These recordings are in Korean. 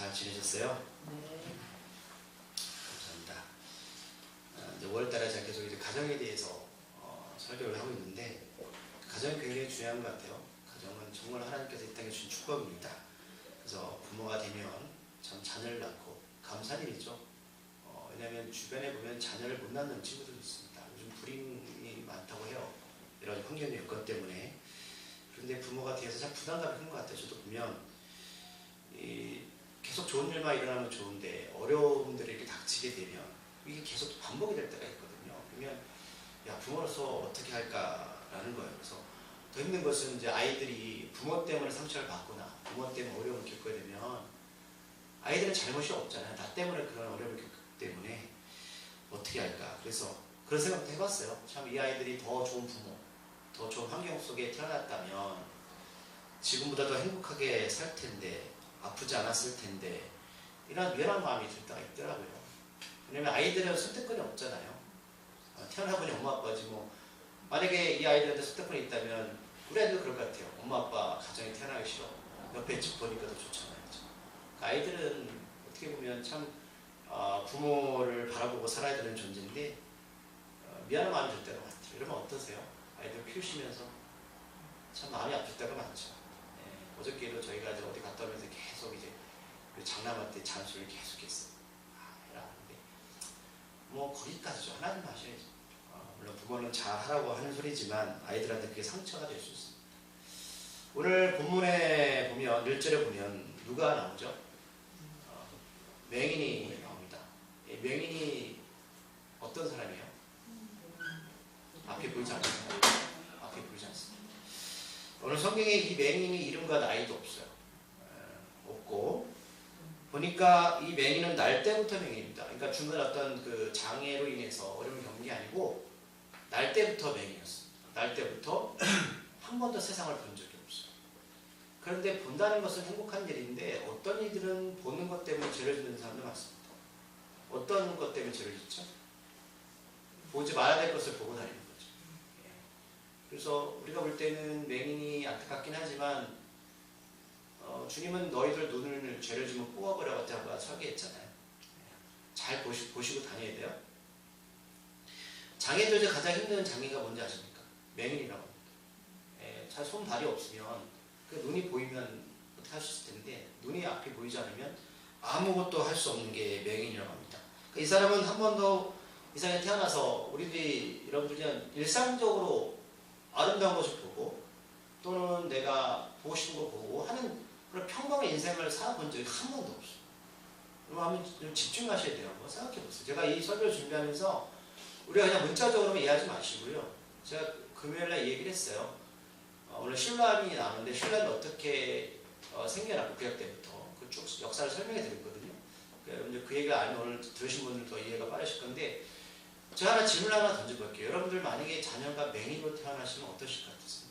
잘 지내셨어요? 네. 감사합니다. 이제 5월달에 제가 계속 이제 가정에 대해서 설교를 하고 있는데, 가정이 굉장히 중요한 것 같아요. 가정은 정말 하나님께서 이 땅에 주신 축복입니다. 그래서 부모가 되면 참 자녀를 낳고 감사한 일이죠. 왜냐하면 주변에 보면 자녀를 못 낳는 친구들도 있습니다. 요즘 불임이 많다고 해요. 여러 가지 환경 여건 때문에. 그런데 부모가 되어서 참 부담감이 큰 것 같아요. 저도 보면 계속 좋은 일만 일어나면 좋은데 어려움들이 이렇게 닥치게 되면 이게 계속 반복이 될 때가 있거든요. 그러면 야, 부모로서 어떻게 할까라는 거예요. 그래서 더 힘든 것은 이제 아이들이 부모 때문에 상처를 받거나 부모 때문에 어려움을 겪게 되면 아이들은 잘못이 없잖아요. 나 때문에 그런 어려움을 겪기 때문에 어떻게 할까. 그래서 그런 생각도 해봤어요. 참 이 아이들이 더 좋은 부모, 더 좋은 환경 속에 태어났다면 지금보다 더 행복하게 살 텐데, 아프지 않았을 텐데, 이런 미안한 마음이 들 때가 있더라고요. 왜냐면 아이들은 선택권이 없잖아요. 태어나보니 엄마 아빠지 뭐. 만약에 이 아이들한테 선택권이 있다면 우리 아이들도 그럴 것 같아요. 엄마 아빠 가정에 태어나기 싫어. 옆에 집 보니까 더 좋잖아요. 그러니까 아이들은 어떻게 보면 참 부모를 바라보고 살아야 되는 존재인데 미안한 마음이 들 때가 많죠. 이러면 어떠세요? 아이들 키우시면서 참 마음이 아플 때가 많죠. 어저께도 저희가 이제 어디 갔다 오면서 계속 이제 장남할 때 잔소리를 계속했어요. 해라 하는데 뭐 거기까지죠. 하나님 하셔야죠. 물론 부모는 잘 하라고 하는 소리지만 아이들한테 그게 상처가 될 수 있습니다. 오늘 본문에 보면 1절에 보면 누가 나오죠? 맹인이 나옵니다. 맹인이 어떤 사람이에요? 앞에 보이지 않습니다. 앞에 보이지 않습니다. 오늘 성경에 이 맹인의 이름과 나이도 없어요. 없고 보니까 이 맹인은 날 때부터 맹인입니다. 그러니까 중간 어떤 그 장애로 인해서 어려움을 겪는 게 아니고 날 때부터 맹인이었습니다. 날 때부터 한 번도 세상을 본 적이 없어요. 그런데 본다는 것은 행복한 일인데 어떤 이들은 보는 것 때문에 죄를 짓는 사람도 많습니다. 어떤 것 때문에 죄를 짓죠? 보지 말아야 될 것을 보고 다니는 거죠. 그래서 우리가 볼 때는 맹인이 안타깝긴 하지만 주님은 너희들 눈을 죄를 지면 뽑아버려봤자 설계했잖아요. 잘 보시고 다녀야 돼요. 장애들 중에 가장 힘든 장애가 뭔지 아십니까? 맹인이라고 합니다. 잘 손, 발이 없으면 그 눈이 보이면 어떻게 할 수 있을 텐데 눈이 앞이 보이지 않으면 아무것도 할 수 없는 게 맹인이라고 합니다. 이 사람은 한 번도 이 세상에 태어나서 우리들이 여러분들이 일상적으로 아름다운 것을 보고 또는 내가 보고 싶은 거 보고 하는 그런 평범한 인생을 살아본 적이 한 번도 없어요. 그럼 한번 좀 집중하셔야 돼요. 한번 생각해 보세요. 제가 이 설교를 준비하면서 우리가 그냥 문자적으로만 이해하지 마시고요. 제가 금요일날 얘기를 했어요. 오늘 신라임이 나오는데 신라임이 어떻게 생겨났고 구약 때부터 그 쭉 역사를 설명해 드렸거든요. 그러니까 여러분들 그 얘기를 알면 오늘 들으신 분들 더 이해가 빠르실 건데 제가 하나 질문 하나 던져볼게요. 여러분들 만약에 자녀가 맹인으로 태어나시면 어떠실 것 같으세요?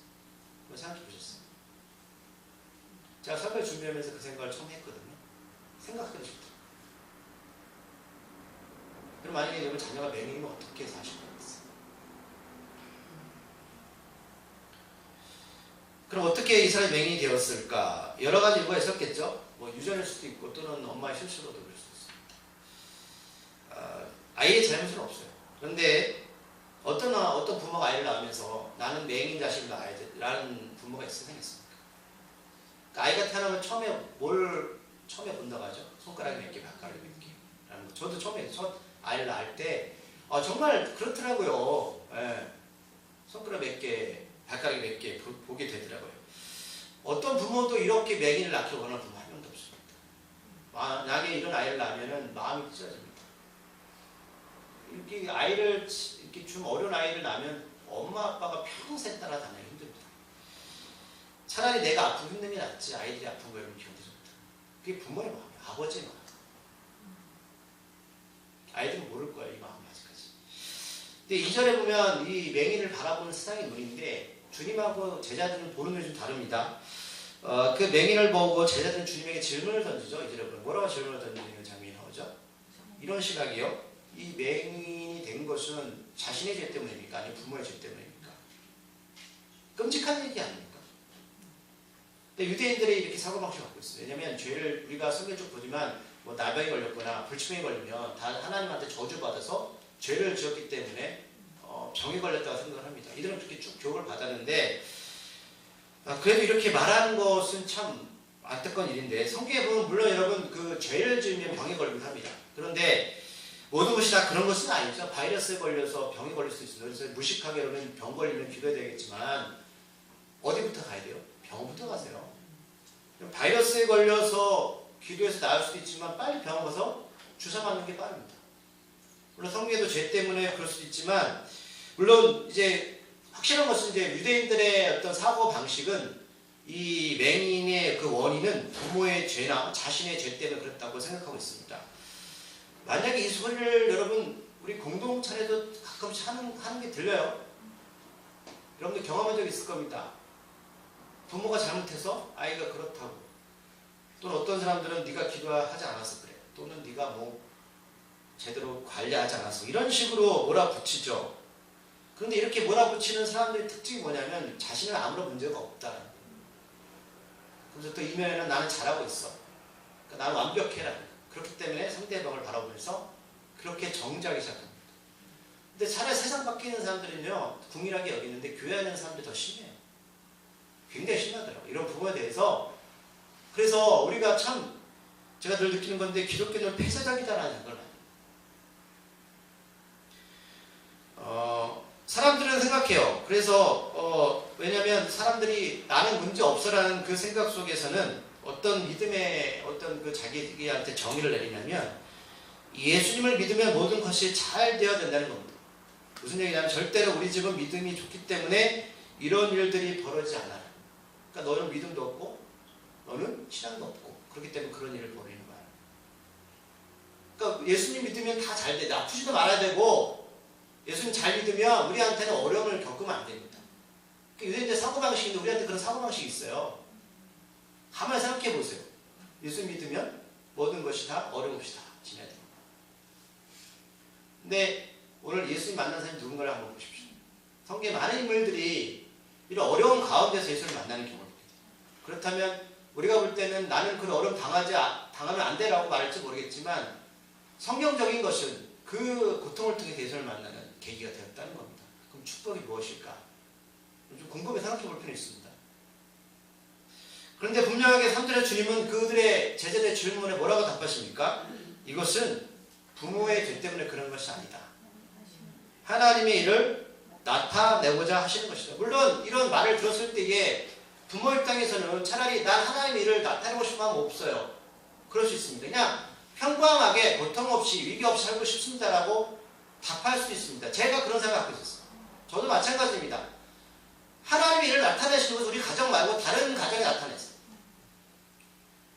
그거 생각해 보셨어요? 제가 설교 준비하면서 그 생각을 처음 했거든요. 생각하기 싫다. 그럼 만약에 여러분 자녀가 맹인이면 어떻게 사실 것 같으세요? 그럼 어떻게 이 사람이 맹인이 되었을까? 여러 가지 이유가 있었겠죠? 뭐 유전일 수도 있고 또는 엄마의 실수로도 그럴 수 있습니다. 아이의 잘못은 없어요. 그런데 어떤 부모가 아이를 낳으면서 나는 맹인 자식을 낳아야 돼 라는 부모가 있었습니까? 그러니까 아이가 태어나면 처음에 본다고 하죠. 손가락이 몇 개, 발가락이 몇 개 라는 거. 저도 처음에 첫 아이를 낳을 때 정말 그렇더라고요. 손가락 몇 개, 발가락이 몇 개 보게 되더라고요. 어떤 부모도 이렇게 맹인을 낳기 원하는 부모 한 명도 없습니다. 만약에 이런 아이를 낳으면 마음이 찢어집니다. 이렇게 아이를 이렇게 좀 어려운 아이를 낳으면 엄마 아빠가 평생 따라다니기 힘듭니다. 차라리 내가 아프고 힘든 게 낫지 아이들이 아픈 거 이러면 견디지 못합니다. 그게 부모의 마음이에요. 아버지의 마음. 아이들은 모를 거예요. 이 마음이 아직까지. 근데 이전에 보면 이 맹인을 바라보는 세상의 눈인데 주님하고 제자들은 보는 눈이 좀 다릅니다. 그 맹인을 보고 제자들은 주님에게 질문을 던지죠. 이전에 보면 뭐라고 질문을 던지는 장면이 나오죠. 이런 시각이요. 이 맹인이 된 것은 자신의 죄 때문입니까? 아니면 부모의 죄 때문입니까? 끔찍한 얘기 아닙니까? 근데 유대인들이 이렇게 사고방식을 갖고 있어요. 왜냐하면 죄를 우리가 성경 쭉 보지만 뭐 나병이 걸렸거나 불치병이 걸리면 다 하나님한테 저주받아서 죄를 지었기 때문에 병이 걸렸다고 생각을 합니다. 이들은 그렇게 쭉 교육을 받았는데 그래도 이렇게 말하는 것은 참 안타까운 일인데 성경에 보면 물론 여러분 그 죄를 지으면 병이 걸리긴 합니다. 그런데 모든 것이 다 그런 것은 아니죠. 바이러스에 걸려서 병이 걸릴 수 있어요. 그래서 무식하게 여러분 병 걸리면 기도해야 되겠지만 어디부터 가야 돼요? 병원부터 가세요. 바이러스에 걸려서 기도해서 나을 수도 있지만 빨리 병원 가서 주사 맞는 게 빠릅니다. 물론 성경에도 죄 때문에 그럴 수도 있지만 물론 이제 확실한 것은 이제 유대인들의 어떤 사고 방식은 이 맹인의 그 원인은 부모의 죄나 자신의 죄 때문에 그랬다고 생각하고 있습니다. 만약에 이 소리를 여러분 우리 공동체에도 가끔씩 하는 게 들려요. 여러분들 경험한 적 있을 겁니다. 부모가 잘못해서 아이가 그렇다고, 또는 어떤 사람들은 네가 기도하지 않아서 그래, 또는 네가 뭐 제대로 관리하지 않아서, 이런 식으로 몰아붙이죠. 그런데 이렇게 몰아붙이는 사람들의 특징이 뭐냐면 자신은 아무런 문제가 없다는 거예요. 그래서 또 이면에는 나는 잘하고 있어, 그러니까 나는 완벽해라는 거예요. 그렇기 때문에 상대방을 바라보면서 그렇게 정죄하기 시작합니다. 근데 차라리 세상 밖에 있는 사람들은요 궁일하게 여기는데 교회 안에 있는 사람들이 더 심해요. 굉장히 심하더라고요, 이런 부분에 대해서. 그래서 우리가 참 제가 늘 느끼는 건데 기독교는 폐쇄적이다라는 생각을 많이 해요. 사람들은 생각해요. 그래서 왜냐하면 사람들이 나는 문제 없어라는 그 생각 속에서는 어떤 믿음의 어떤 그 자기한테 정의를 내리냐면 예수님을 믿으면 모든 것이 잘 되어야 된다는 겁니다. 무슨 얘기냐면 절대로 우리 집은 믿음이 좋기 때문에 이런 일들이 벌어지지 않아요. 그러니까 너는 믿음도 없고 너는 신앙도 없고 그렇기 때문에 그런 일을 벌이는 거야. 그러니까 예수님 믿으면 다 잘 돼. 아프지도 말아야 되고 예수님 잘 믿으면 우리한테는 어려움을 겪으면 안 됩니다. 그러니까 유대인들 사고방식인데 우리한테 그런 사고방식이 있어요. 가만히 생각해 보세요. 예수 믿으면 모든 것이 다 어려움 없이 다 지내야 됩니다. 근데 오늘 예수님 만난 사람이 누군가를 한번 보십시오. 성경에 많은 인물들이 이런 어려운 가운데서 예수를 만나는 경우를 보게 돼요. 그렇다면 우리가 볼 때는 나는 그런 어려움 당하면 안 돼라고 말할지 모르겠지만 성경적인 것은 그 고통을 통해 예수를 만나는 계기가 되었다는 겁니다. 그럼 축복이 무엇일까? 좀 궁금해 생각해 볼 필요는 있습니다. 그런데 분명하게 3절에 주님은 그들의 제자들의 질문에 뭐라고 답하십니까? 이것은 부모의 죄 때문에 그런 것이 아니다. 하나님의 일을 나타내고자 하시는 것이다. 물론 이런 말을 들었을 때에 부모 입장에서는 차라리 난 하나님의 일을 나타내고 싶어 하면 없어요. 그럴 수 있습니다. 그냥 평범하게 고통 없이 위기 없이 살고 싶습니다라고 답할 수 있습니다. 제가 그런 생각 갖고 있었어요. 저도 마찬가지입니다. 하나님의 일을 나타내시는 것은 우리 가정 말고 다른 가정에 나타냈어요.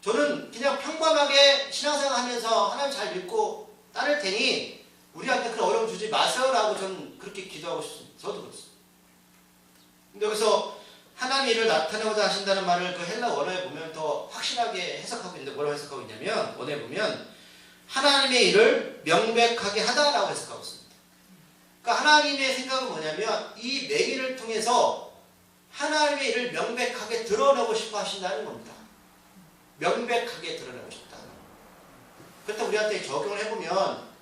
저는 그냥 평범하게 신앙생활 하면서 하나님 잘 믿고 따를 테니 우리한테 그런 어려움 주지 마세요라고 저는 그렇게 기도하고 싶습니다. 저도 그렇습니다. 근데 여기서 하나님의 일을 나타내고자 하신다는 말을 그 헬라 원어에 보면 더 확실하게 해석하고 있는데 뭐라고 해석하고 있냐면 원어에 보면 하나님의 일을 명백하게 하다라고 해석하고 있습니다. 그러니까 하나님의 생각은 뭐냐면 이 맹인을 통해서 하나님의 일을 명백하게 드러내고 싶어 하신다는 겁니다. 명백하게 드러내고 싶다. 그렇다고 우리한테 적용을 해보면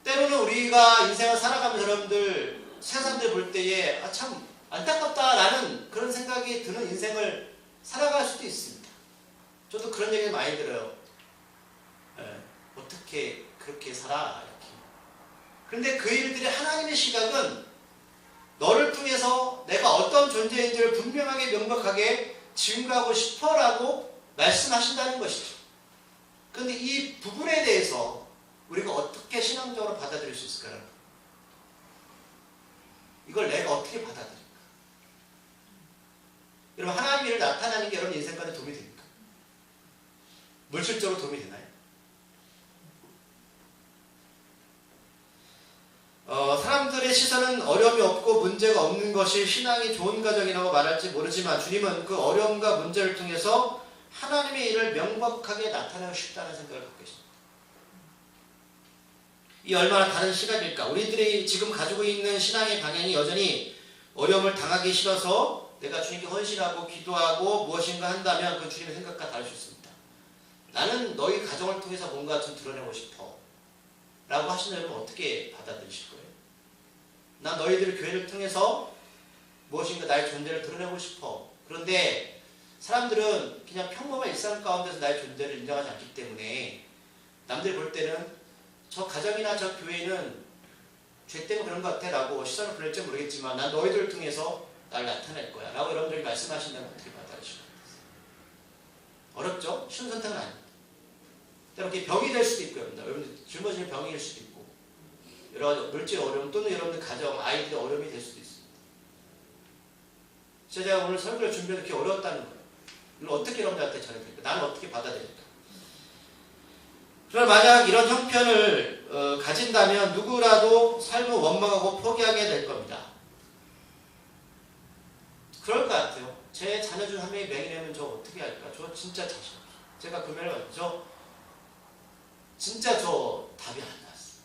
때로는 우리가 인생을 살아가면서 여러분들 세상들 볼 때에 참 안타깝다라는 그런 생각이 드는 인생을 살아갈 수도 있습니다. 저도 그런 얘기를 많이 들어요. 어떻게 그렇게 살아? 이렇게. 그런데 그 일들이 하나님의 시각은 너를 통해서 내가 어떤 존재인지를 분명하게 명백하게 증거하고 싶어라고 말씀하신다는 것이죠. 그런데 이 부분에 대해서 우리가 어떻게 신앙적으로 받아들일 수 있을까요? 이걸 내가 어떻게 받아들일까? 여러분 하나님의 일을 나타나는 게 여러분 인생 가운데 도움이 됩니까? 물질적으로 도움이 되나요? 사람들의 시선은 어려움이 없고 문제가 없는 것이 신앙이 좋은 가정이라고 말할지 모르지만 주님은 그 어려움과 문제를 통해서 하나님의 일을 명백하게 나타내고 싶다는 생각을 갖고 계십니다. 이 얼마나 다른 시각일까? 우리들이 지금 가지고 있는 신앙의 방향이 여전히 어려움을 당하기 싫어서 내가 주님께 헌신하고 기도하고 무엇인가 한다면 그 주님의 생각과 다를 수 있습니다. 나는 너희 가정을 통해서 뭔가 좀 드러내고 싶어 라고 하시는 여러분 어떻게 받아들이실 거예요? 난 너희들 교회를 통해서 무엇인가 나의 존재를 드러내고 싶어. 그런데 사람들은 그냥 평범한 일상 가운데서 나의 존재를 인정하지 않기 때문에 남들이 볼 때는 저 가정이나 저 교회는 죄 때문에 그런 것 같아 라고 시선을 보낼지 모르겠지만 난 너희들을 통해서 나를 나타낼 거야 라고 여러분들이 말씀하신다면 어떻게 받아들이실 것 같아요? 어렵죠? 쉬운 선택은 아닙니다. 이렇게 병이 될 수도 있고요. 여러분들 짊어지는 병일 수도 있고 여러 가지 물질 어려움 또는 여러분들 가정, 아이들의 어려움이 될 수도 있습니다. 제가 오늘 설교를 준비해서 이렇게 어려웠다는 거예요. 이걸 어떻게 여러분들한테 전해드릴까? 나는 어떻게 받아들일까? 그러나 만약 이런 형편을 가진다면 누구라도 삶을 원망하고 포기하게 될 겁니다. 그럴 것 같아요. 제 자녀 중 한 명이 맹인이면 저 어떻게 할까? 저 진짜 자신 없어요. 제가 금요일에 가서 진짜 저 답이 안 나왔어요.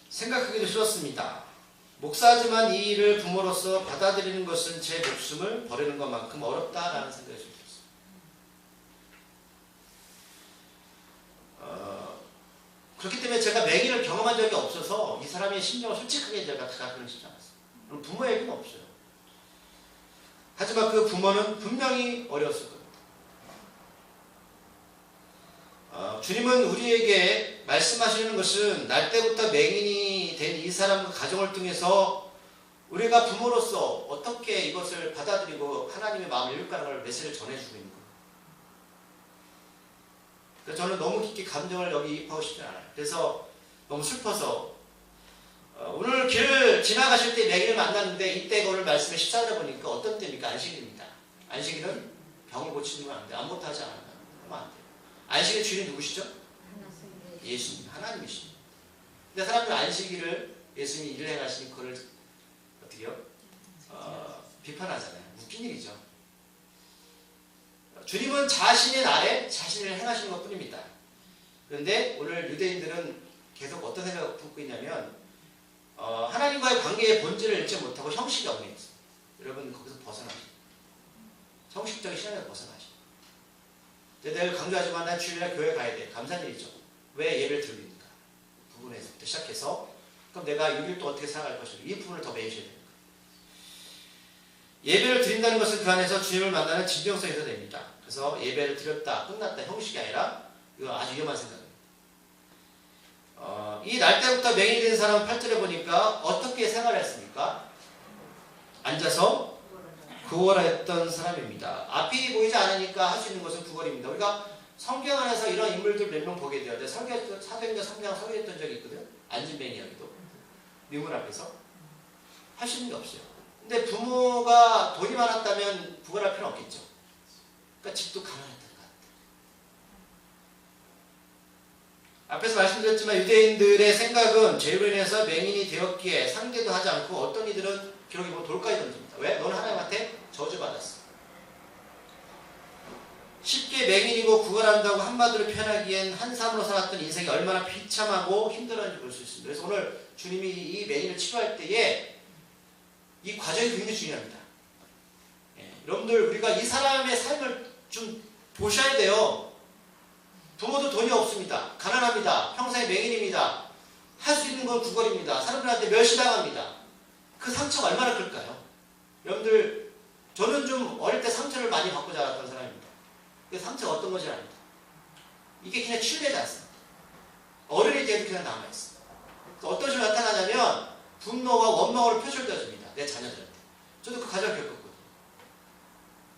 생각하기도 싫었습니다. 목사지만 이 일을 부모로서 받아들이는 것은 제 목숨을 버리는 것만큼 어렵다라는 생각이 좀 들었어요. 그렇기 때문에 제가 맹인을 경험한 적이 없어서 이 사람의 심정을 솔직하게 제가 다가가는 쉽지 않았어요. 부모에게는 없어요. 하지만 그 부모는 분명히 어려웠을 겁니다. 주님은 우리에게 말씀하시는 것은 날 때부터 맹인이 된 이 사람과 가정을 통해서 우리가 부모로서 어떻게 이것을 받아들이고 하나님의 마음을 이룰까라는 걸 메시지를 전해주고 있는 거예요. 그래서 저는 너무 깊게 감정을 여기 입하고 싶지 않아요. 그래서 너무 슬퍼서 오늘 길을 지나가실 때 맹인을 만났는데 이때 오늘 말씀에 14절에 보니까 어떤 때입니까? 안식일입니다. 안식일은 병을 고치는 건 안 돼요. 아무것도 하지 않아요. 그러면 안 돼요. 안식일 주인이 누구시죠? 예수님, 하나님이십니다. 근데 사람들은 안식일을 예수님이 일을 해가시니 그걸 어떻게요? 비판하잖아요. 웃긴 일이죠. 주님은 자신의 날에 자신을 행하시는 것 뿐입니다. 그런데 오늘 유대인들은 계속 어떤 생각을 품고 있냐면 하나님과의 관계의 본질을 읽지 못하고 형식이 얽매였어요. 여러분 거기서 벗어나시죠. 형식적인 신앙에서 벗어나시죠. 내가 강조하지만 난 주일날 교회 가야 돼. 감사한 일이죠. 왜 예배를 드립니까? 부분에서부터 시작해서 그럼 내가 6일 동안 어떻게 살아갈 것인가? 이 부분을 더 배우셔야 됩니다. 예배를 드린다는 것은 그 안에서 주님을 만나는 진정성에서 됩니다. 그래서 예배를 드렸다, 끝났다, 형식이 아니라 이거 아주 위험한 생각입니다. 이 날 때부터 맹인이 된 사람은 8절에 보니까 어떻게 생활했습니까? 앉아서 구걸했던 사람입니다. 앞이 보이지 않으니까 할 수 있는 것은 구걸입니다. 우리가 성경 안에서 이런 인물들 몇 명 보게 돼요. 사도행전 3장 설교했던 적이 있거든요. 안진뱅이 이야기도. 미문 앞에서 할 수 있는 게 없어요. 근데 부모가 돈이 많았다면 구걸할 필요는 없겠죠. 그러니까 집도 가난했던 것 같아요. 앞에서 말씀드렸지만 유대인들의 생각은 죄로 인해서 맹인이 되었기에 상대도 하지 않고 어떤 이들은 기록에 보면 돌까지 던집니다. 왜? 너는 하나님한테 저주받았어. 쉽게 맹인이고 구걸한다고 한마디로 표현하기엔 한 사람으로 살았던 인생이 얼마나 비참하고 힘들었는지 볼 수 있습니다. 그래서 오늘 주님이 이 맹인을 치료할 때에 이 과정이 굉장히 중요합니다. 여러분들 우리가 이 사람의 삶을 좀 보셔야 돼요. 부모도 돈이 없습니다. 가난합니다. 평생에 맹인입니다. 할 수 있는 건 구걸입니다. 사람들한테 멸시당합니다. 그 상처가 얼마나 클까요? 여러분들 저는 좀 어릴 때 상처를 많이 받고 자랐던 사람입니다. 그 상처가 어떤 것이 아닙니다. 이게 그냥 치유되지 않습니다. 어른이 돼도 그냥 남아있습니다. 어떤 식으로 나타나냐면 분노와 원망으로 표출되어집니다. 내 자녀들한테. 저도 그 과정을 겪었거든요.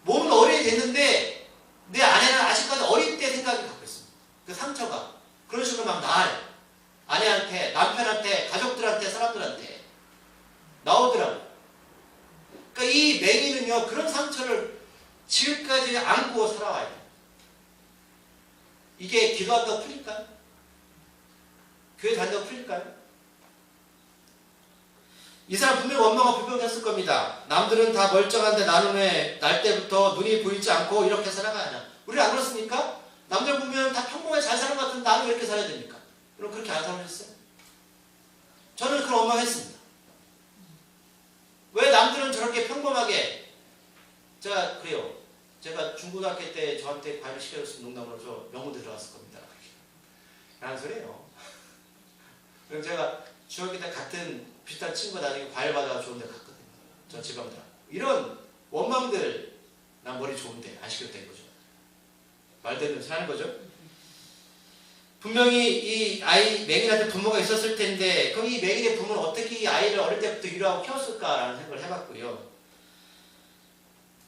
몸은 어른이 됐는데 내 아내는 아직까지 어릴 때 생각을 갖고 있습니다. 그 상처가 그런 식으로 막 나아요. 아내한테, 남편한테, 가족들한테, 사람들한테 나오더라고요. 그러니까 이 맹인은요 그런 상처를 지금까지 안고 살아와야 돼요. 이게 기도한다고 풀릴까요? 교회 다닌다고 풀릴까요? 이 사람 분명히 원망과 불평했을 겁니다. 남들은 다 멀쩡한데 나는 왜 날 때부터 눈이 보이지 않고 이렇게 살아가냐. 우리 안 그렇습니까? 남들 보면 다 평범하게 잘 사는 것 같은데 나는 왜 이렇게 살아야 됩니까? 그럼 그렇게 안 살아셨어요? 저는 그런 원망했습니다. 저한테 과외를 시켜줬으면 농담으로 저 명문대 들어갔을 겁니다. 라는 소리예요. 그럼 제가 중학교 때 같은 비슷한 친구가 나중에 과외 받아서 좋은 데 갔거든요. 저 지방대. 이런 원망들, 난 머리 좋은데 안 시켰다는 거죠. 말대로 하는 거죠. 분명히 이 아이 맹인한테 부모가 있었을 텐데 그럼 이 맹인의 부모는 어떻게 이 아이를 어릴 때부터 유로하고 키웠을까라는 생각을 해봤고요.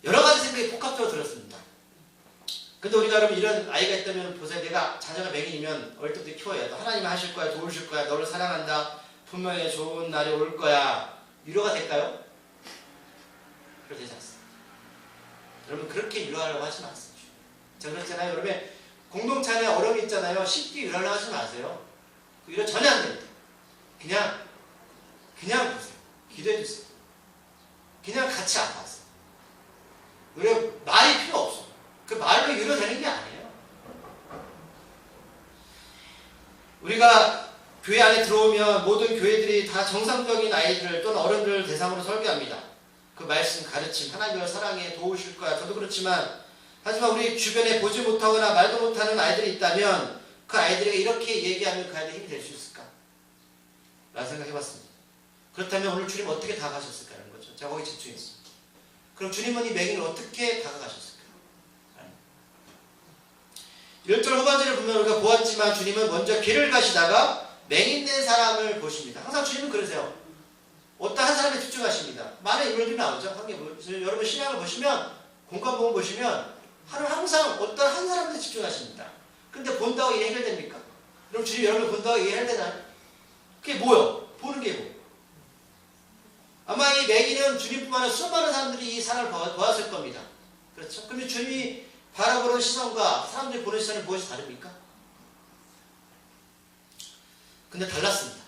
여러 가지 생각이 복합적으로 들었습니다. 근데 우리가 여러분 이런 아이가 있다면 보세요. 내가 자녀가 맹인이면 어릴 때부터 키워야 돼. 하나님이 하실 거야. 도우실 거야. 너를 사랑한다. 분명히 좋은 날이 올 거야. 위로가 될까요? 그렇게 되지 않습니다. 여러분 그렇게 위로하려고 하지 마세요. 제가 그랬잖아요. 여러분 공동체 안에 어려움이 있잖아요. 쉽게 위로하려고 하지 마세요. 위로 전혀 안 됩니다. 그냥 보세요. 기도해 주세요. 그냥 같이 아파하세요. 우리가 말이 필요 없어. 그 말로 위로되는 게 아니에요. 우리가 교회 안에 들어오면 모든 교회들이 다 정상적인 아이들 또는 어른들을 대상으로 설교합니다. 그 말씀, 가르침, 하나님을 사랑해 도우실 거야. 저도 그렇지만 하지만 우리 주변에 보지 못하거나 말도 못하는 아이들이 있다면 그 아이들에게 이렇게 얘기하면 그 아이들이 힘이 될 수 있을까? 라는 생각해봤습니다. 그렇다면 오늘 주님 어떻게 다가가셨을까라는 거죠. 제가 거기 집중했습니다. 그럼 주님은 이 맹인을 어떻게 다가가셨을까? 1절 후반절을 보면 우리가 보았지만 주님은 먼저 길을 가시다가 맹인된 사람을 보십니다. 항상 주님은 그러세요. 어떤 한 사람에 집중하십니다. 많은 인물들이 나오죠. 여러분 신앙을 보시면 공간복음 보시면 하루는 항상 어떤 한 사람한테 집중하십니다. 근데 본다고 이게 해결됩니까? 그럼 주님 여러분을 본다고 이게 해결되나요? 그게 뭐요? 보는 게 뭐? 아마 이 맹인은 주님뿐만 아니라 수많은 사람들이 이 사람을 보았을 겁니다. 그렇죠? 그러면 주님이 바라보는 시선과 사람들이 보는 시선은 무엇이 다릅니까? 근데 달랐습니다.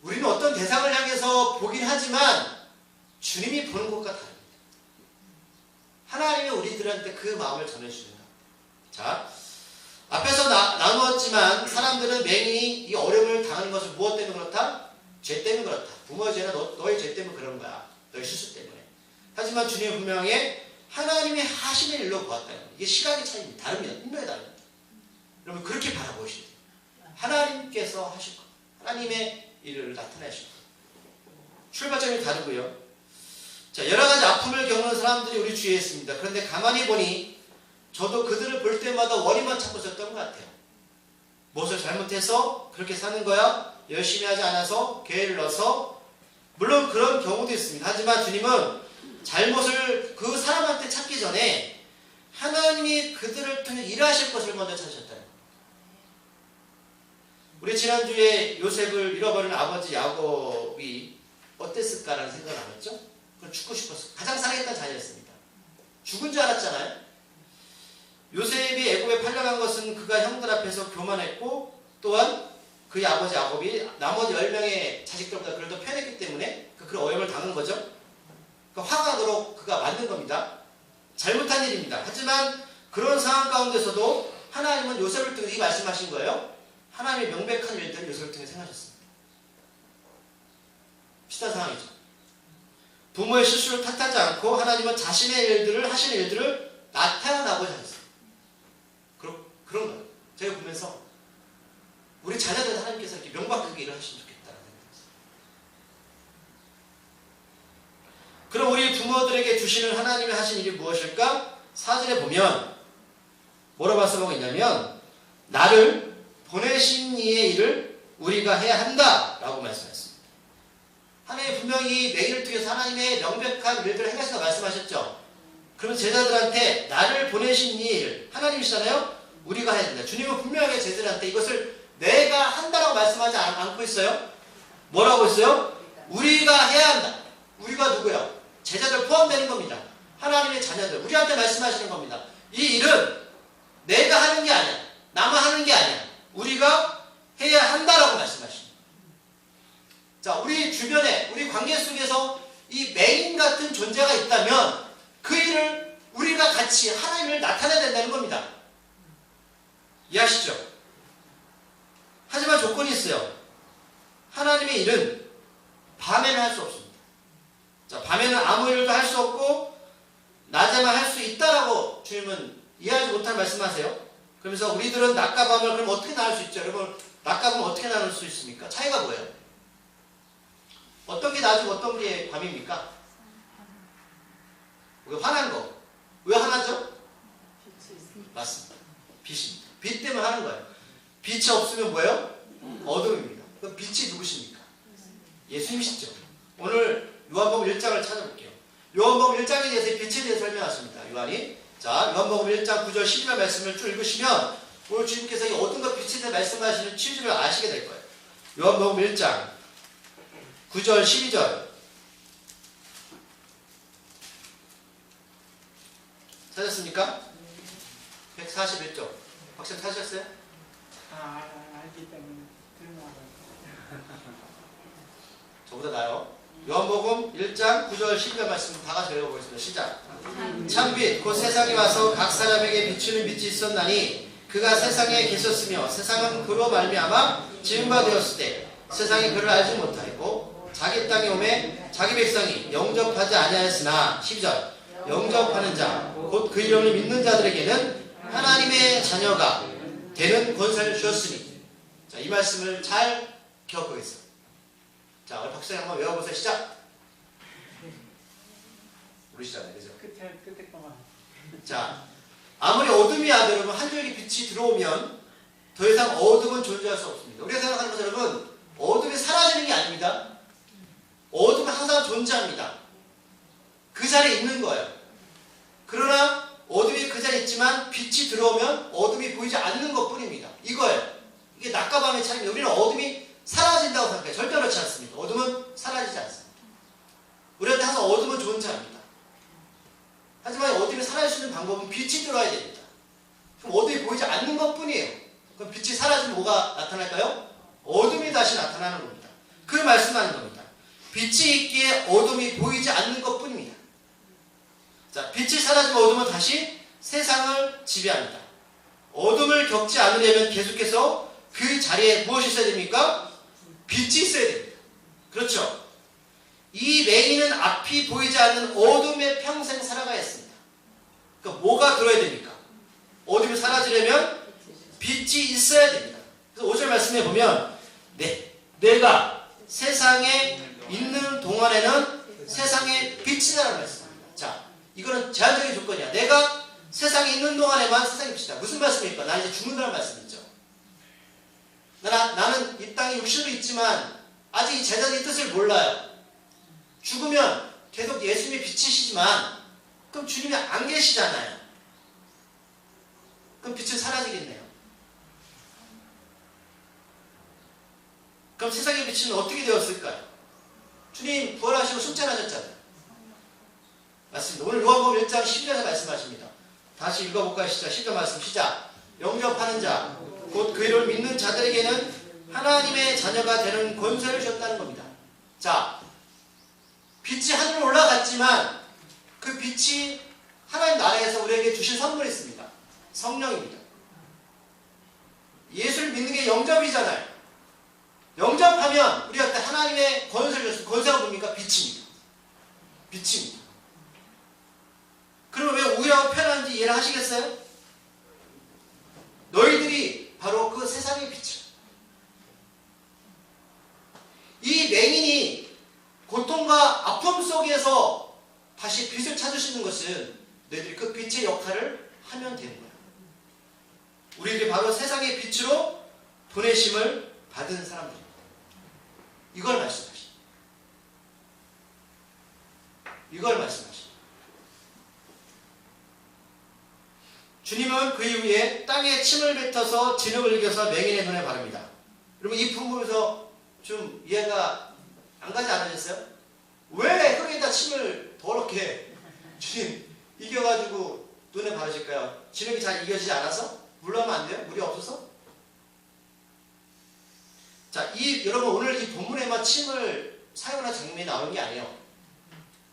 우리는 어떤 대상을 향해서 보긴 하지만 주님이 보는 것과 다릅니다. 하나님이 우리들한테 그 마음을 전해주는 겁니다. 자, 앞에서 나누었지만 사람들은 맹인이 이 어려움을 당하는 것을 무엇 때문에 그렇다? 죄 때문에 그렇다. 부모의 죄는 너의 죄 때문에 그런 거야. 너의 실수 때문에. 하지만 주님은 분명히 하나님이 하시는 일로 보았다. 이게 시각의 차이입니다. 다릅니다. 분명히 다릅니다. 여러분 그렇게 바라보시면 돼요. 하나님께서 하실 것. 하나님의 일을 나타내실 것. 출발점이 다르고요. 자, 여러 가지 아픔을 겪는 사람들이 우리 주위에 있습니다. 그런데 가만히 보니 저도 그들을 볼 때마다 원인만 찾고 있었던 것 같아요. 무엇을 잘못해서 그렇게 사는 거야? 열심히 하지 않아서 교회를 넣어서 물론 그런 경우도 있습니다. 하지만 주님은 잘못을 그 사람한테 찾기 전에 하나님이 그들을 통해 일하실 것을 먼저 찾으셨다는 거예요. 우리 지난주에 요셉을 잃어버린 아버지 야곱이 어땠을까라는 생각을 안 했죠? 그건 죽고 싶었어요. 가장 사랑했던 자녀였습니다. 죽은 줄 알았잖아요. 요셉이 애굽에 팔려간 것은 그가 형들 앞에서 교만했고 또한 그의 아버지 야곱이 나머지 10명의 자식들보다 그를 더 편했기 때문에 그런 어려움을 당한 거죠. 그러니까 화가 나도록 그가 만든 겁니다. 잘못한 일입니다. 하지만 그런 상황 가운데서도 하나님은 요셉을 통해 이 말씀하신 거예요. 하나님의 명백한 일들을 요셉을 통해 생각하셨습니다. 비슷한 상황이죠. 부모의 실수를 탓하지 않고 하나님은 자신의 일들을 하시는 일들을 나타나고자 하셨어요. 그런 거예요. 제가 보면서 우리 자녀들 하나님께서 이렇게 명백하게 일을 하시면 좋겠다는 생각이 들었어요. 그럼 우리 부모들에게 주시는 하나님이 하신 일이 무엇일까? 4절에 보면 뭐라고 말씀하고 있냐면 나를 보내신 이의 일을 우리가 해야 한다라고 말씀하셨습니다. 하나님이 분명히 맹인을 통해서 하나님의 명백한 일들을 행하신다고 말씀하셨죠. 그럼 제자들한테 나를 보내신 이 일, 하나님이시잖아요. 우리가 해야 된다. 주님은 분명하게 제자들한테 이것을 내가 한다라고 말씀하지 않고 있어요. 뭐라고 있어요? 우리가 해야 한다. 우리가 누구요? 제자들 포함되는 겁니다. 하나님의 자녀들. 우리한테 말씀하시는 겁니다. 이 일은 내가 하는 게 아니야. 나만 하는 게 아니야. 우리가 해야 한다라고 말씀하십니다. 자, 우리 주변에, 우리 관계 속에서 이 맹인 같은 존재가 있다면 그 일을 우리가 같이 하나님을 나타내야 된다는 겁니다. 이해하시죠? 하지만 조건이 있어요. 하나님의 일은 밤에는 할 수 없습니다. 자, 밤에는 아무 일도 할 수 없고 그러면서 우리들은 낮과 밤을 그럼 어떻게 나눌 수 있죠? 여러분, 낮과 밤을 어떻게 나눌 수 있습니까? 차이가 뭐예요? 어떤 게 낮이고 어떤 게 밤입니까? 우리가 화난 거. 왜 화나죠? 맞습니다. 빛입니다. 빛 때문에 하는 거예요. 빛이 없으면 뭐예요? 어둠입니다. 그럼 빛이 누구십니까? 예수님이시죠. 오늘 요한복음 1장을 찾아볼게요. 요한복음 1장에 대해서 빛에 대해서 설명하십니다. 요한이. 자, 요한복음 1장 9절 12절 말씀을 쭉 읽으시면 오늘 주님께서 이 어둠과 빛에 대해 말씀하시는 취지를 아시게 될 거예요. 요한복음 1장 9절 12절 찾았습니까? 141쪽. 박사님 찾으셨어요? 알기 때문에 들어가요. 저보다 나요. 요한복음 1장 9절 12절 말씀 다 같이 읽어보겠습니다. 시작. 참빛 곧 세상에 와서 각 사람에게 비추는 빛이 있었나니 그가 세상에 계셨으며 세상은 그로 말미암아 지은 바 되었을 때 세상이 그를 알지 못하였고 자기 땅에 오매 자기 백성이 영접하지 아니하였으나 12절 영접하는 자 곧 그 이름을 믿는 자들에게는 하나님의 자녀가 되는 권세를 주었으니. 자, 이 말씀을 잘 기억하겠습니다. 자, 우리 박사님 한번 외워보세요. 시작. 모르시잖아요, 그죠? 끝에 거만. 자, 아무리 어둠이 와도 여러분 한 줄기 빛이 들어오면 더 이상 어둠은 존재할 수 없습니다. 우리가 생각하는 것은 여러분 어둠이 사라지는 게 아닙니다. 어둠은 항상 존재합니다. 그 자리에 있는 거예요. 그러나 어둠이 그 자리에 있지만 빛이 들어오면 어둠이 보이지 않는 것뿐입니다. 이거예요. 이게 낮과 밤의 차이입니다. 우리는 어둠이 사라진다고 생각해요. 절대 그렇지 않습니다. 어둠은 사라지지 않습니다. 우리한테 항상 어둠은 존재합니다. 하지만 어둠이 사라질 수 있는 방법은 빛이 들어와야 됩니다. 그럼 어둠이 보이지 않는 것뿐이에요. 그럼 빛이 사라지면 뭐가 나타날까요? 어둠이 다시 나타나는 겁니다. 그 말씀하는 겁니다. 빛이 있기에 어둠이 보이지 않는 것뿐입니다. 자, 빛이 사라지면 어둠은 다시 세상을 지배합니다. 어둠을 겪지 않으려면 계속해서 그 자리에 무엇이 있어야 됩니까? 빛이 있어야 됩니다. 그렇죠? 이 맹인은 앞이 보이지 않는 어둠에 평생 살아가야 했습니다. 그러니까 뭐가 들어야 됩니까? 어둠이 사라지려면 빛이 있어야 됩니다. 그래서 5절 말씀에 보면 내가 세상에 있는 동안에는 세상에 빛이 나라는 말씀입니다. 자, 이거는 제한적인 조건이야. 내가 세상에 있는 동안에만 세상에 빛이다. 무슨 말씀입니까? 나 이제 죽는다는 말씀이죠. 나는 이 땅에 육신으로 있지만 아직 이 제자들의 뜻을 몰라요. 죽으면 계속 예수님의 빛이시지만 그럼 주님이 안 계시잖아요. 그럼 빛은 사라지겠네요. 그럼 세상의 빛은 어떻게 되었을까요? 주님 부활하시고 승천하셨잖아요. 맞습니다. 오늘 요한복음 1장 10절에서 말씀하십니다. 다시 읽어볼까요? 시작. 10절 말씀 시작. 영접하는 자, 곧 그 이름을 믿는 자들에게는 하나님의 자녀가 되는 권세를 주셨다는 겁니다. 자, 빛이 하늘로 올라갔지만 그 빛이 하나님 나라에서 우리에게 주신 선물이 있습니다. 성령입니다. 예수를 믿는 게 영접이잖아요. 영접하면 우리한테 하나님의 권세를 줬습니다. 권세가 뭡니까? 빛입니다. 빛입니다. 그러면 왜 우리라고 표현하는지 이해를 하시겠어요? 너희들이 바로 그 세상의 빛이야. 이 맹인이 고통과 아픔 속에서 다시 빛을 찾을 수 있는 것은 너희들이 그 빛의 역할을 하면 되는 거야. 우리들이 바로 세상의 빛으로 보내심을 받은 사람들입니다. 이걸 말씀하십니다. 이걸 말씀하십니다. 주님은 그 이후에 땅에 침을 뱉어서 진흙을 이겨서 맹인의 눈에 바릅니다. 여러분 이 부분에서 좀 이해가 안 가지 않으셨어요? 왜 흙에다 침을 더럽게 주님 이겨가지고 눈에 바르실까요? 진흙이 잘 이겨지지 않아서? 물로 하면 안 돼요? 물이 없어서? 자, 여러분 오늘 이 본문에만 침을 사용하는 장면이 나오는 게 아니에요.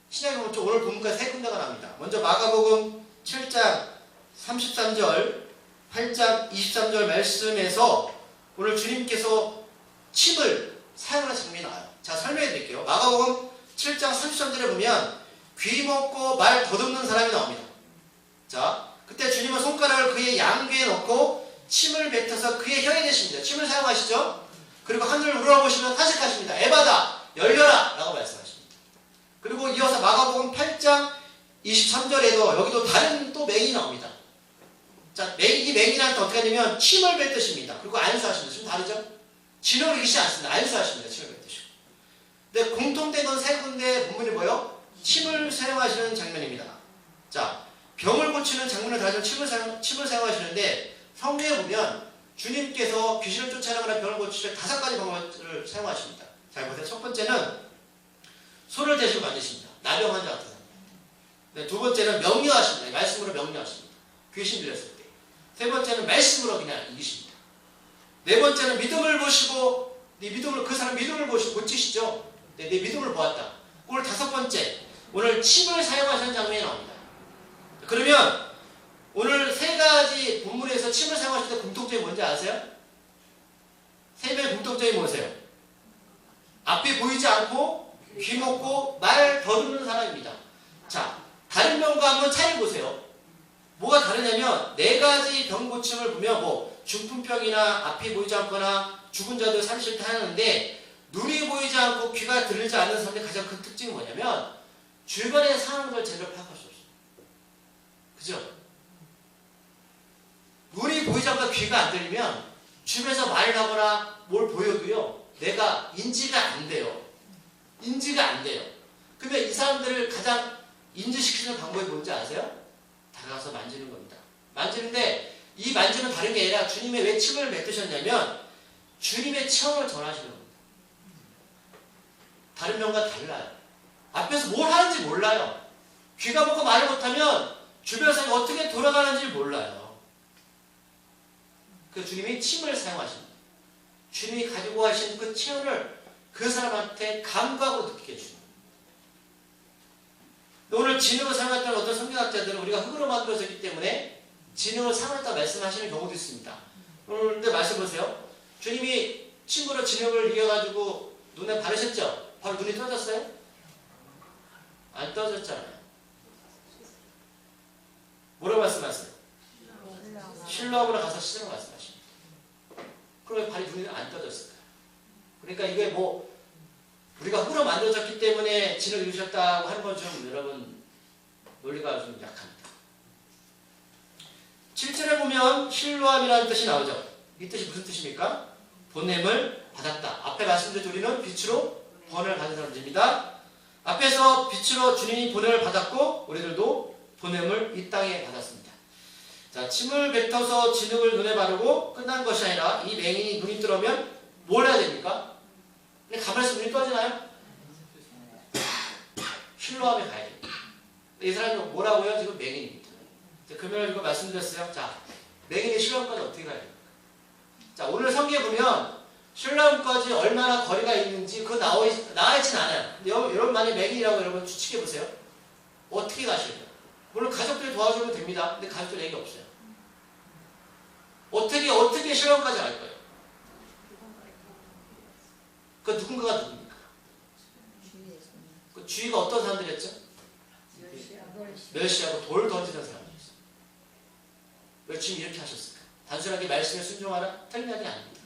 신약에 보면 오늘 본문까지 세 군데가 나옵니다. 먼저 마가복음 7장 33절, 8장 23절 말씀에서 오늘 주님께서 침을 사용하는 장면이 나와요. 자, 설명해 드릴게요. 마가복음 7장 33절에 보면 귀 먹고 말 더듬는 사람이 나옵니다. 자, 그때 주님은 손가락을 그의 양귀에 넣고 침을 뱉어서 그의 혀에 대십니다. 침을 사용하시죠. 그리고 하늘을 우러러보시면 탄식하십니다. 에바다 열려라 라고 말씀하십니다. 그리고 이어서 마가복음 8장 23절에도 여기도 다른 또 맹이 나옵니다. 자, 이 맹이란 또 어떻게 하냐면 침을 뱉으십니다. 그리고 안수하십니다. 좀 다르죠? 진호를 잃지 않습니다. 안수하십니다. 침을 뱉으시고. 근데 공통된 건 세 군데 본문이 뭐요? 침을 사용하시는 장면입니다. 자, 병을 고치는 장면을 다르지만 침을 사용하시는데 성경에 보면 주님께서 귀신을 쫓아내거나 병을 고치실 5가지 방법을 사용하십니다. 잘 보세요. 첫 번째는 손을 대시고 만지십니다. 나병 환자 같은 사람. 네, 두 번째는 명령하십니다. 말씀으로 명령하십니다. 귀신 들렸을 때. 세 번째는 말씀으로 그냥 이기십니다. 네 번째는 믿음을 보시고 그 사람 믿음을 보시고 고치시죠. 네, 내 믿음을 보았다. 오늘 5번째, 오늘 침을 사용하시는 장면이 나옵니다. 그러면 오늘 3가지 본문에서 침을 사용하실 때 공통점이 뭔지 아세요? 3명의 공통점이 뭐세요? 앞이 보이지 않고 귀 먹고 말 더듬는 사람입니다. 자, 다른 병과 한번 차이를 보세요. 뭐가 다르냐면 4가지 병 고침을 보면 뭐 중풍병이나 앞이 보이지 않거나 죽은 자들 살리실 때 하는데 눈이 보이지 않고 귀가 들리지 않는 사람의 가장 큰 특징이 뭐냐면 주변의 상황을 제대로 파악할 수 없어요. 그죠? 눈이 보이지 않고 귀가 안 들리면 주변에서 말을 하거나 뭘 보여도요 내가 인지가 안 돼요. 인지가 안 돼요. 그러면 이 사람들을 가장 인지시키는 방법이 뭔지 아세요? 다가가서 만지는 겁니다. 만지는데 이 만지는 다른 게 아니라 주님의 왜 침을 뱉으셨냐면 주님의 체험을 전하시는 겁니다. 다른 병과 달라요. 앞에서 뭘 하는지 몰라요. 귀가 먹고 말을 못하면 주변 사람이 어떻게 돌아가는지 몰라요. 그 주님이 침을 사용하십니다. 주님이 가지고 하신 그 체험을 그 사람한테 감각으로 느끼게 해줍니다. 오늘 지능을 사용했던 어떤 성경학자들은 우리가 흙으로 만들어졌기 때문에 지능을 사용했다 말씀하시는 경우도 있습니다. 오늘 말씀 보세요. 주님이 침으로 지능을 이겨가지고 눈에 바르셨죠? 바로 눈이 떠졌어요? 안 떠졌잖아요. 뭐라고 말씀하세요? 실로암으로 가서 씻으라고 말씀하십니다. 그러면 발이 눈이 안 떠졌을까요? 그러니까 이게 뭐 우리가 흙으로 만들어졌기 때문에 진을 이루셨다고 하는 건 좀 여러분 논리가 좀 약합니다. 7절에 보면 실로암이라는 뜻이 나오죠. 이 뜻이 무슨 뜻입니까? 보냄을 받았다. 앞에 말씀드린 우리는 빛으로 번을 받은 사람들입니다. 앞에서 빛으로 주님이 보냄을 받았고 우리들도 보냄을 이 땅에 받았습니다. 자, 침을 뱉어서 진흙을 눈에 바르고 끝난 것이 아니라 이 맹인이 눈이 뜨려면 뭘 해야 됩니까? 근데 가만히 있으면 눈이 떠지나요? 실로암에 가야 됩니다. 이 사람이 뭐라고요? 지금 맹인입니다. 금요일 이거 말씀드렸어요. 자, 맹인이 실로암까지 어떻게 가야 됩니까? 자, 오늘 성경에 보면 실로암까지 얼마나 거리가 있는지 그거 나와 있진 않아요. 근데 여러분 만약 맹인이라고 여러분 추측해 보세요. 어떻게 가실까요? 물론 가족들이 도와주면 됩니다. 근데 가족들 얘기 없어요. 어떻게 실로암까지 갈 거예요? 그 누군가가 누굽니까? 그 주위가 어떤 사람들이었죠? 멸시하고 돌 던지는 사람들이었어요. 왜 주님 이렇게 하셨을까? 단순하게 말씀에 순종하라? 틀린 게 아닙니다.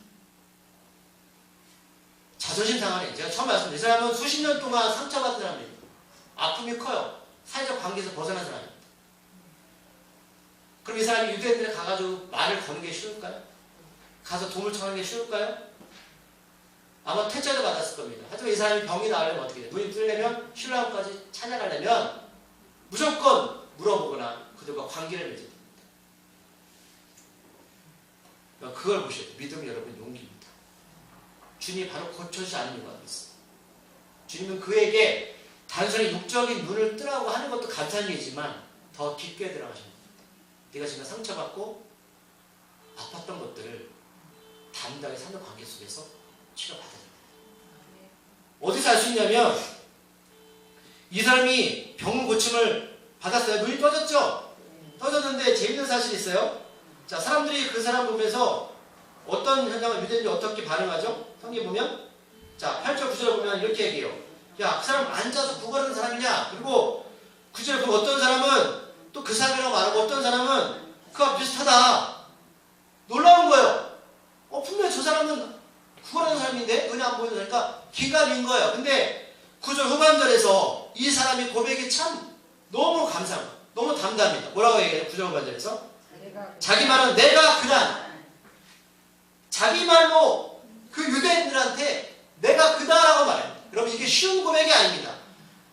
자존심 상하네. 제가 처음 말씀드린 이 사람은 수십 년 동안 상처받은 사람입니다. 아픔이 커요. 사회적 관계에서 벗어난 사람입니다. 그럼 이 사람이 유대인들에 가가지고 말을 거는 게 쉬울까요? 가서 도움을 청하는 게 쉬울까요? 아마 퇴짜도 받았을 겁니다. 하지만 이 사람이 병이 나으려면 어떻게 돼요? 눈이 뜨려면 실로암까지 찾아가려면 무조건 물어보거나 그들과 관계를 맺어야 됩니다. 그걸 보셔야 돼요. 믿음이 여러분 용기입니다. 주님이 바로 고쳐주지 않는 이유가 있습니다. 주님은 그에게 단순히 육적인 눈을 뜨라고 하는 것도 감사한 일이지만 더 깊게 들어가시는 겁니다. 네가 지금 상처받고 아팠던 것들을 담대하게 사는 관계 속에서 치료받아야 됩니다. 어디서 알 수 있냐면 이 사람이 병 고침을 받았어요. 눈이 떠졌죠? 떠졌는데 재밌는 사실이 있어요. 자, 사람들이 그 사람 보면서 어떤 현상을 유대인들이 어떻게 반응하죠? 성경 보면 자, 8절 9절에 보면 이렇게 얘기해요. 야, 그 사람 앉아서 구걸하는 사람이냐? 그리고 9절에 보면 어떤 사람은 또 그 사람이라고 말하고 어떤 사람은 그와 비슷하다. 놀라운 거예요. 분명히 저 사람은 구원하는 사람인데 은혜 안 보이는 사람이니까 기가 민 거예요. 근데 9절 후반절에서 이 사람이 고백이 참 너무 감사한 거예요. 너무 담담합니다. 뭐라고 얘기해요? 9절 후반절에서 자기 말은 내가 그다. 자기 말로 그 유대인들한테 내가 그다라고 말해요. 여러분 이게 쉬운 고백이 아닙니다.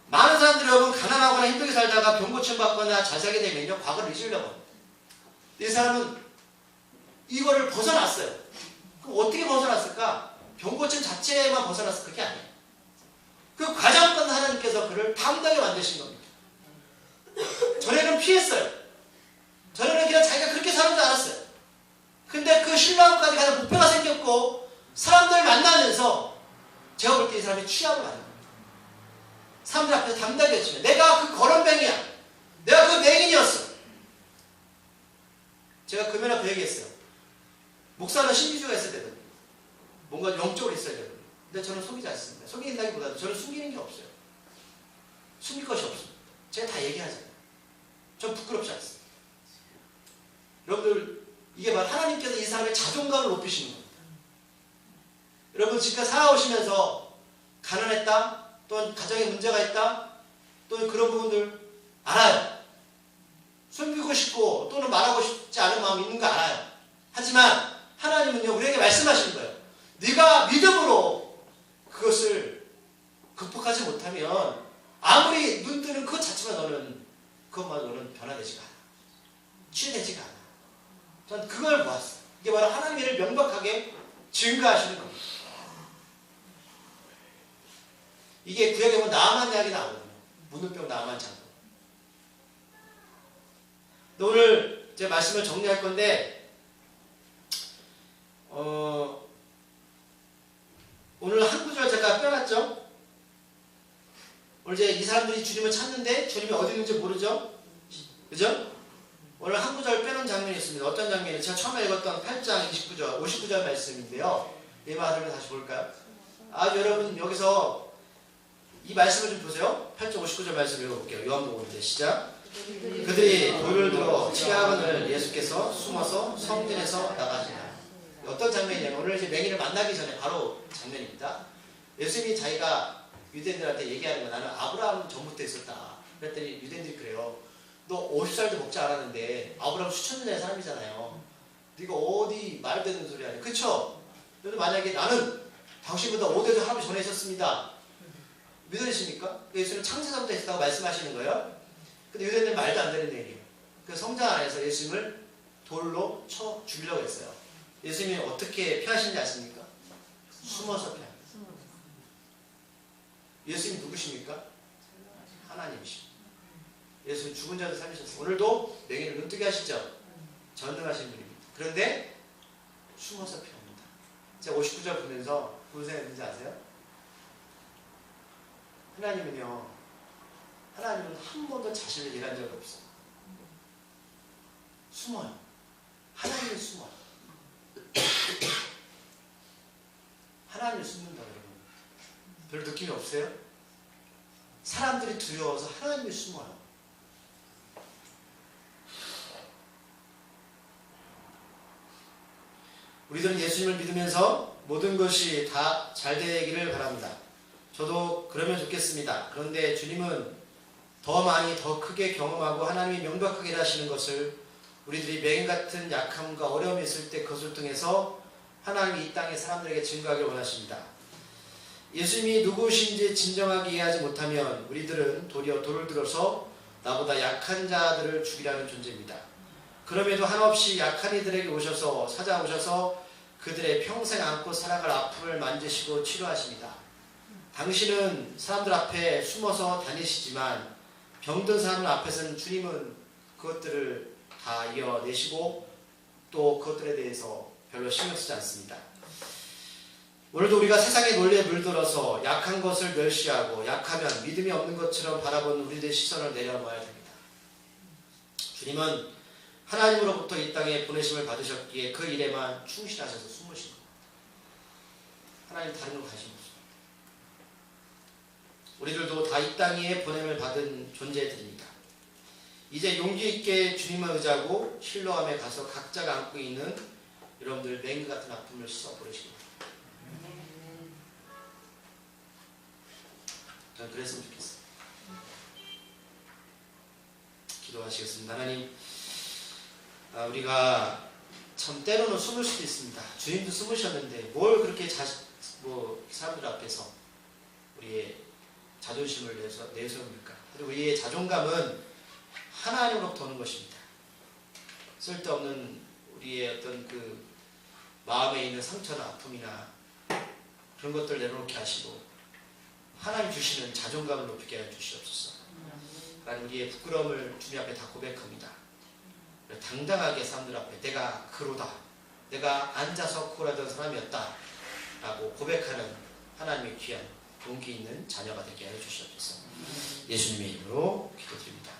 많은 사람들이 여러분 가난하거나 힘들게 살다가 병 고침받거나 잘 살게 되면요 과거를 잊으려고 합니다. 이 사람은 이거를 벗어났어요. 그럼 어떻게 벗어났을까? 병 고침 자체만 벗어났을 그게 아니에요. 그 과정까지 하나님께서 그를 담대하게 만드신 겁니다. 전에는 피했어요. 전에는 그냥 자기가 그렇게 사는 줄 알았어요. 근데 그 신랑까지 가는 목표가 생겼고 사람들 만나면서 제가 볼 때 이 사람이 취합을 하는 겁니다. 사람들 앞에서 담대하게 했지만 내가 그 거렁뱅이야. 내가 그 맹인이었어. 제가 금요일에 그 얘기했어요. 목사는 신비주의가 있어야 되거든요. 뭔가 영적으로 있어야 되거든요. 근데 저는 속이지 않습니다. 속인다기보다도 저는 숨기는 게 없어요. 숨길 것이 없습니다. 제가 다 얘기하잖아요. 전 부끄럽지 않습니다. 여러분들 이게 바로 하나님께서 이 사람의 자존감을 높이시는 겁니다. 여러분 지금까지 살아오시면서 가난했다, 또는 가정에 문제가 있다, 또는 그런 부분들 알아요. 숨기고 싶고 또는 말하고 싶지 않은 마음이 있는 거 알아요. 하지만 하나님은요 우리에게 말씀하시는 거예요. 네가 믿음으로 그것을 극복하지 못하면 아무리 눈 뜨는 그것 자체만 그것만 너는 변화되지가 않아. 취해되지가 않아. 전 그걸 보았어요. 이게 바로 하나님을 명백하게 증거하시는 겁니다. 이게 구약에 보면 나아만 이야기 나오거든요. 문둥병 나아만 장군. 오늘 제 말씀을 정리할 건데 오늘 한 구절 제가 빼놨죠? 오늘 이제 이 사람들이 주님을 찾는데 주님이 어디 있는지 모르죠? 그죠? 오늘 한 구절 빼놓은 장면이 있습니다. 어떤 장면이 제가 처음에 읽었던 8장 29절, 59절 말씀인데요. 이 말을 다시 볼까요? 여러분 여기서 이 말씀을 좀 보세요. 8장 59절 말씀 읽어볼게요. 요한복음인데 시작. 그들이 돌을 들어 치아건을 예수께서 숨어서 성전에서 나가시나. 어떤 장면이냐면 오늘 이제 맹인을 만나기 전에 바로 장면입니다. 예수님이 자기가 유대인들한테 얘기하는 거 나는 아브라함 전부터 있었다. 그랬더니 유대인들이 그래요. 너 50살도 먹지 않았는데 아브라함 수천 년의 사람이잖아요. 네가 어디 말 되는 소리 하냐. 그쵸? 그래도 만약에 나는 당신보다 5대도 하루 전에 있었습니다. 믿으십니까? 예수는 창세전부터 있었다고 말씀하시는 거예요. 근데 유대인들은 말도 안 되는 얘기예요. 그 성전 안에서 예수님을 돌로 쳐 죽이려고 했어요. 예수님이 어떻게 피하시는지 아십니까? 숨어서 피합니다. 예수님이 누구십니까? 하나님이십니다. 예수님 죽은 자를 살리셨어요. 오늘도 맹인을 눈뜨게 하시죠? 전능하신 분입니다. 그런데 숨어서 피합니다. 제가 59절 보면서 무슨 생각인지 아세요? 하나님은 한 번도 자신을 일한 적이 없어요. 숨어요. 하나님이 숨어요. 하나님을 숨는다 여러분. 별 느낌이 없어요? 사람들이 두려워서 하나님이 숨어요. 우리들은 예수님을 믿으면서 모든 것이 다 잘 되기를 바랍니다. 저도 그러면 좋겠습니다. 그런데 주님은 더 많이 더 크게 경험하고 하나님이 명백하게 일하시는 것을 우리들이 맹인 같은 약함과 어려움이 있을 때 그것을 통해서 하나님이 이 땅의 사람들에게 증거하기를 원하십니다. 예수님이 누구신지 진정하게 이해하지 못하면 우리들은 도리어 돌을 들어서 나보다 약한 자들을 죽이라는 존재입니다. 그럼에도 한없이 약한 이들에게 찾아오셔서 그들의 평생 안고 살아갈 아픔을 만지시고 치료하십니다. 당신은 사람들 앞에 숨어서 다니시지만 병든 사람들 앞에서는 주님은 그것들을 다 이어내시고 또 그것들에 대해서 별로 신경 쓰지 않습니다. 오늘도 우리가 세상의 논리에 물들어서 약한 것을 멸시하고 약하면 믿음이 없는 것처럼 바라보는 우리들의 시선을 내려놓아야 됩니다. 주님은 하나님으로부터 이 땅에 보내심을 받으셨기에 그 일에만 충실하셔서 숨으신 겁니다. 하나님 다른 걸 관심 없습니다. 우리들도 다 이 땅에 보냄을 받은 존재들입니다. 이제 용기 있게 주님을 의지하고 신뢰함에 가서 각자가 안고 있는 여러분들 맹그 같은 아픔을 씻어버리시기 바랍니다. 저는 그랬으면 좋겠어요. 기도하시겠습니다. 하나님, 우리가 참 때로는 숨을 수도 있습니다. 주님도 숨으셨는데 뭘 그렇게 사람들 앞에서 우리의 자존심을 내세웁니까? 그리고 우리의 자존감은 하나님으로부터 오는 것입니다. 쓸데없는 우리의 어떤 그 마음에 있는 상처나 아픔이나 그런 것들 내려놓게 하시고 하나님 주시는 자존감을 높이게 하여 주시옵소서. 하나님, 우리의 부끄러움을 주님 앞에 다 고백합니다. 당당하게 사람들 앞에 내가 그로다, 내가 앉아서 코라던 사람이었다 라고 고백하는 하나님의 귀한 용기 있는 자녀가 되게 하여 주시옵소서. 예수님의 이름으로 기도드립니다.